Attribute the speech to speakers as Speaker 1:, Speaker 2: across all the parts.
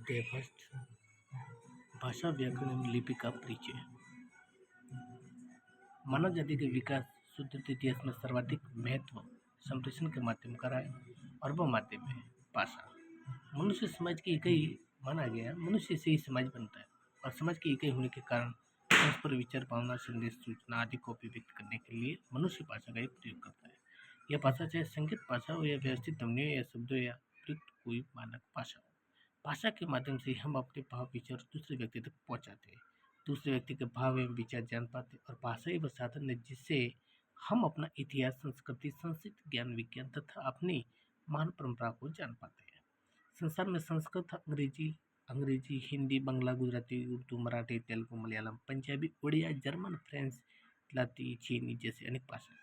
Speaker 1: Day first भाषा व्याकरण एवं लिपि का परिचय। मानव जाति के विकास सुदृढ़ इतिहास में सर्वाधिक महत्व संप्रेषण के माध्यम का रहा है और वह माध्यम है भाषा। मनुष्य समाज की इकाई माना गया। मनुष्य से ही समाज बनता है और समाज की इकाई होने के कारण परस्पर विचार, भावना, संदेश, सूचना आदि को अभिव्यक्त करने के लिए मनुष्य भाषा का ही प्रयोग करता है। यह भाषा चाहे संकेत भाषा हो या व्यवस्थित ध्वनियों या शब्दों या प्रयुक्त कोई मानक भाषा हो, भाषा के माध्यम से हम अपने भाव विचार दूसरे व्यक्ति तक पहुंचाते हैं, दूसरे व्यक्ति के भाव एवं विचार जान पाते हैं और भाषा ही वह साधन है जिससे हम अपना इतिहास, संस्कृति, संस्कृत, ज्ञान, विज्ञान तथा अपनी महान परंपरा को जान पाते हैं। संसार में संस्कृत, अंग्रेजी, हिंदी, बांग्ला, गुजराती, उर्दू, मराठी, तेलुगु, मलयालम, पंजाबी, उड़िया, जर्मन, फ्रेंच, लाती, चीनी जैसे अनेक भाषा।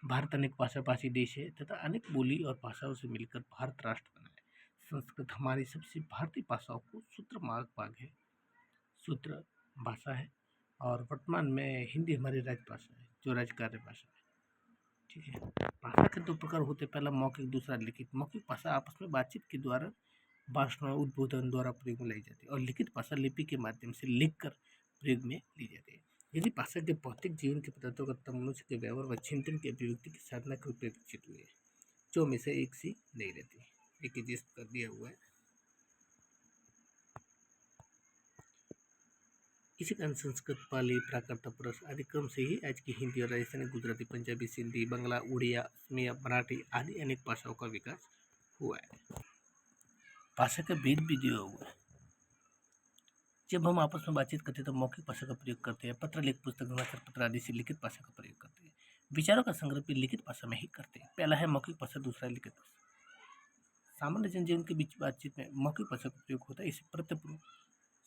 Speaker 1: भारत अनेक भाषाभाषी देश है तथा अनेक बोली और भाषाओं से मिलकर भारत राष्ट्र बना है। संस्कृत हमारी सबसे भारतीय भाषाओं को सूत्र भाग है, सूत्र भाषा है और वर्तमान में हिंदी हमारी राजभाषा है जो राजकार्य भाषा है। ठीक है। भाषा के दो प्रकार होते हैं, पहला मौखिक, दूसरा लिखित। मौखिक भाषा आपस में बातचीत के द्वारा, भाषण, उद्बोधन द्वारा प्रयोग में लाई जाती है और लिखित भाषा लिपि के माध्यम से लिखकर प्रयोग में ली जाती है। यदि भाषा के भौतिक जीवन के पदार्थों का तब मनुष्य के व्यवहार व चिंतन की अभिव्यक्ति की साधना के रूप में विकसित हुई है, जो हमेशा एक सी नहीं रहती। एक जिस कर दिया हुआ है। इसी कारण संस्कृत, पाली, प्राकृत, परस आदि क्रम से ही आज की हिंदी और राजस्थानी, गुजराती, पंजाबी, सिंधी, बांग्ला, उड़िया, असमिया, मराठी आदि अनेक भाषाओं का विकास हुआ है। भाषा का भेद भी दिया हुआ है। जब हम आपस में बातचीत करते हैं तो मौखिक भाषा का प्रयोग करते हैं, पत्र, लेख, पुस्तक, समाचार पत्र आदि से लिखित भाषा का प्रयोग करते हैं। विचारों का संग्रह भी लिखित भाषा में ही करते हैं। पहला है मौखिक भाषा, दूसरा लिखित भाषा। सामान्य जनजीवन के बीच बातचीत में मौखिक भाषा का प्रयोग होता है। इसे प्रत्यपूर्व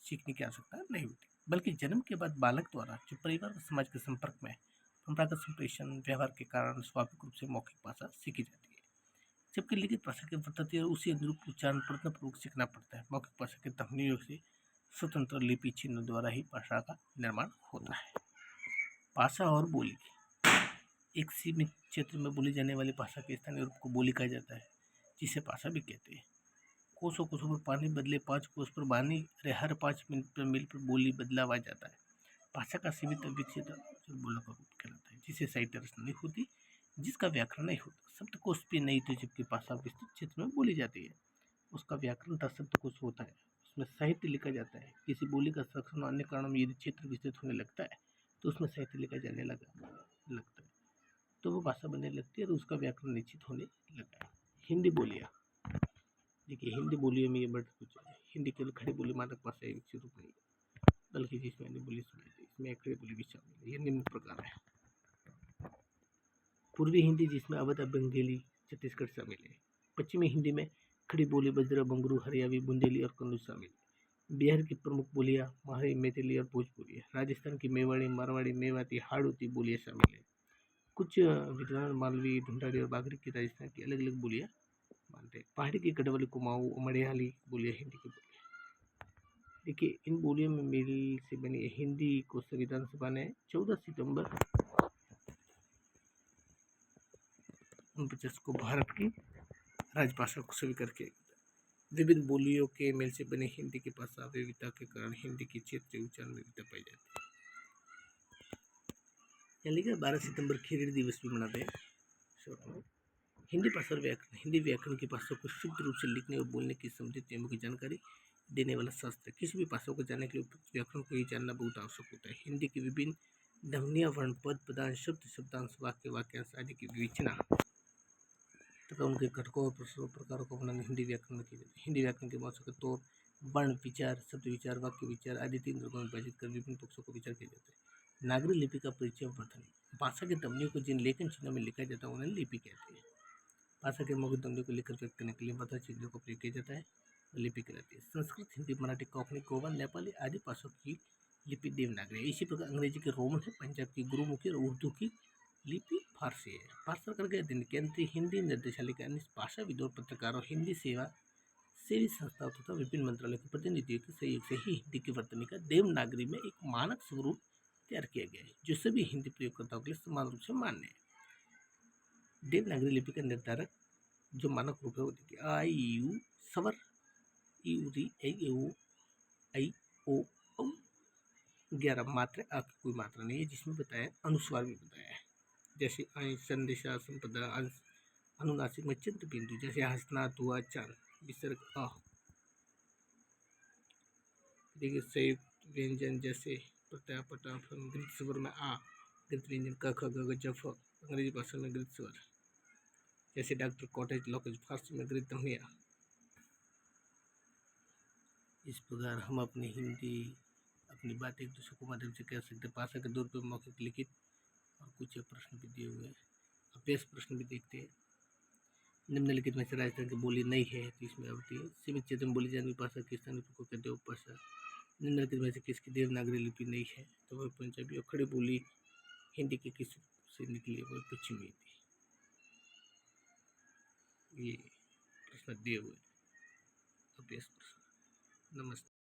Speaker 1: सीखने की आवश्यकता नहीं होती, बल्कि जन्म के बाद बालक द्वारा जो परिवार और समाज के संपर्क में परंपरागत संप्रेषण व्यवहार के कारण स्वाभाविक रूप से मौखिक भाषा सीखी जाती है, जबकि लिखित भाषा की प्रकृति और उसी अनुरूप उच्चारण प्रयत्नपूर्वक सीखना पड़ता है। मौखिक भाषा के ध्वनियों से स्वतंत्र लिपि चिन्ह द्वारा ही भाषा का निर्माण होता है। भाषा और बोली। एक सीमित क्षेत्र में बोली जाने वाली भाषा के स्थानीय रूप को बोली कहा जाता है, जिसे भाषा भी कहते हैं। कोसों कोसों पर पानी बदले 5 कोस पर वाणी, अरे हर 5 मिनट पर मिल पर बोली बदलावा जाता है। भाषा का सीमित विकसित बोला का रूप कहलाता है, जिसे साहित्य रचना नहीं होती, जिसका व्याकरण नहीं होता, शब्दकोश भी नहीं तो जबकि भाषा विस्तृत क्षेत्र में बोली जाती है, उसका व्याकरण तथा शब्दकोश होता है, उसमें साहित्य लिखा जाता है। किसी बोली का संरक्षण अन्य कारणों में यदि क्षेत्र विस्तृत होने लगता है तो उसमें साहित्य लिखा जाने लगता है, तो वो भाषा बनने लगती है और उसका व्याकरण निश्चित होने लगता है। हिंदी बोलियाँ। देखिए, हिंदी बोलियों में ये बड़ा कुछ है। हिंदी केवल खड़ी बोली मानक भाषा है, विकसित रूप नहीं, बल्कि जिसमें अन्य बोली सुनाई दी, इसमें खड़ी बोली भी शामिल है। ये निम्न प्रकार है। पूर्वी हिंदी, जिसमें अवध, बंगाली, छत्तीसगढ़ शामिल है। पश्चिमी हिंदी में खड़ी बोली बज्र, बंगरू, हरियावी, बुंदेली और कन्नौज शामिल है। बिहार की प्रमुख बोलियां महारी, मैथिली और भोजपुरी है। राजस्थान की मेवाड़ी, मारवाड़ी, मेवाती, हाड़ौती बोलियां शामिल है। कुछ विद्वान मालवी, ढूंढाड़ी और बागड़ी की राजस्थान की अलग अलग बोलियां मानते हैं। पहाड़ी की गढ़वाली, कुमाऊं, मलयाली बोलियां हिंदी की बोलियां। देखिए, इन बोलियों में मेल से बनी हिंदी को संविधान सभा ने 14 सितंबर 1949 को भारत की राजभाषा को स्वीकार किया गया। विभिन्न बोलियों के मेल से बनी हिंदी की भाषा विविधता के कारण हिंदी की क्षेत्रीय उच्चारण विविधता पाई जाती है। चलिए, 12 सितंबर खिलड़ी दिवस भी मनाते हैं। हिंदी भाषा और व्याकरण। हिंदी व्याकरण की भाषा को शुद्ध रूप से लिखने और बोलने की संबंधित नियमों की जानकारी देने वाला शास्त्र है। किसी भी भाषा को जानने के लिए व्याकरण को ही जानना बहुत आवश्यक होता है। हिंदी की विभिन्न ध्वनियाँ, वर्ण, पद, पदांश, शब्द, शब्दांश, वाक्य, वाक्यांश आदि की विवेचना तथा उनके घटकों और प्रकारों को बनाने हिंदी व्याकरण में की जाती है। हिंदी व्याकरण के भाषा के तौर वर्ण विचार, शब्द विचार, वाक्य विचार आदि 3 वर्गों में विभाजित कर विभिन्न पक्षों को विचार किया जाता है। नागरी लिपि का परिचय और वर्णन। भाषा के ध्वनियों को जिन लेखन चिन्हों में लिखा जाता है उन्हें लिपि कहते हैं। भाषा के मौखिक ध्वनियों को लिखकर व्यक्त करने के लिए वर्णन चिन्हों का प्रयोग किया जाता है, लिपि कहलाती है। संस्कृत, हिंदी, मराठी, कोंकणी, गोवन, नेपाली आदि भाषाओं की लिपि देवनागरी है। इसी प्रकार अंग्रेजी के रोमन है, पंजाब की गुरुमुखी और उर्दू की लिपि फारसी है। भारत सरकार के अधीन केंद्रीय हिंदी निर्देशालय के अन्य भाषाविदों, पत्रकारों, हिंदी सेवा सेवी संस्थाओं तथा विभिन्न मंत्रालयों के प्रतिनिधियों के सहयोग से ही हिंदी की वर्तनी का देवनागरी में एक मानक स्वरूप तैयार किया गया है, जो सभी हिंदी प्रयोगकर्ताओं के लिए समान रूप से मान्य है। देवनागरी लिपि का निर्धारक जो मानक रूप है वो देखिए, आ, ई, यू, स्वर ई उरी ऐ ओ आई ओ औ। 11 मात्रा आ की कोई मात्रा नहीं है, जिसमें बताया अनुस्वार भी बताया है। जैसे अंश, संदेशा, संपदा, अंश, अनुनासिक में चित्र बिंदु, जैसे हंसना, धुआ, चांद, विसर्ग अ। देखिए संयुक्त व्यंजन जैसे प्रत्यय, पटा, गृहीत स्वर में आ, गृहीत व्यंजन क, ख, ग, घ, ज, फ, अंग्रेजी भाषा में गृहीत स्वर, जैसे डॉक्टर, कॉटेज, लॉकेज, फारसी में गृहीत ध्वनियाँ। इस प्रकार हम अपनी हिंदी, अपनी बात एक दूसरे को माध्यम से कह सकते हैं। भाषा के दौर पर मौखिक, लिखित और कुछ प्रश्न भी दिए हुए हैं। अभ्यास प्रश्न भी देखते हैं। निम्नलिखित में से राजस्थान की बोली नहीं है, तो इसमें आती है सीमित क्षेत्र में बोली जाने वाली भाषा की स्थानीय को कहते हैं उपभाषा। निम्नलिखित में से किसकी देवनागरी लिपि नहीं है, तो वह पंजाबी। और खड़ी बोली हिंदी के किस से निकली है, वह पश्चिमी हिंदी। ये प्रश्न दिए हुए अभ्यास प्रश्न। नमस्ते।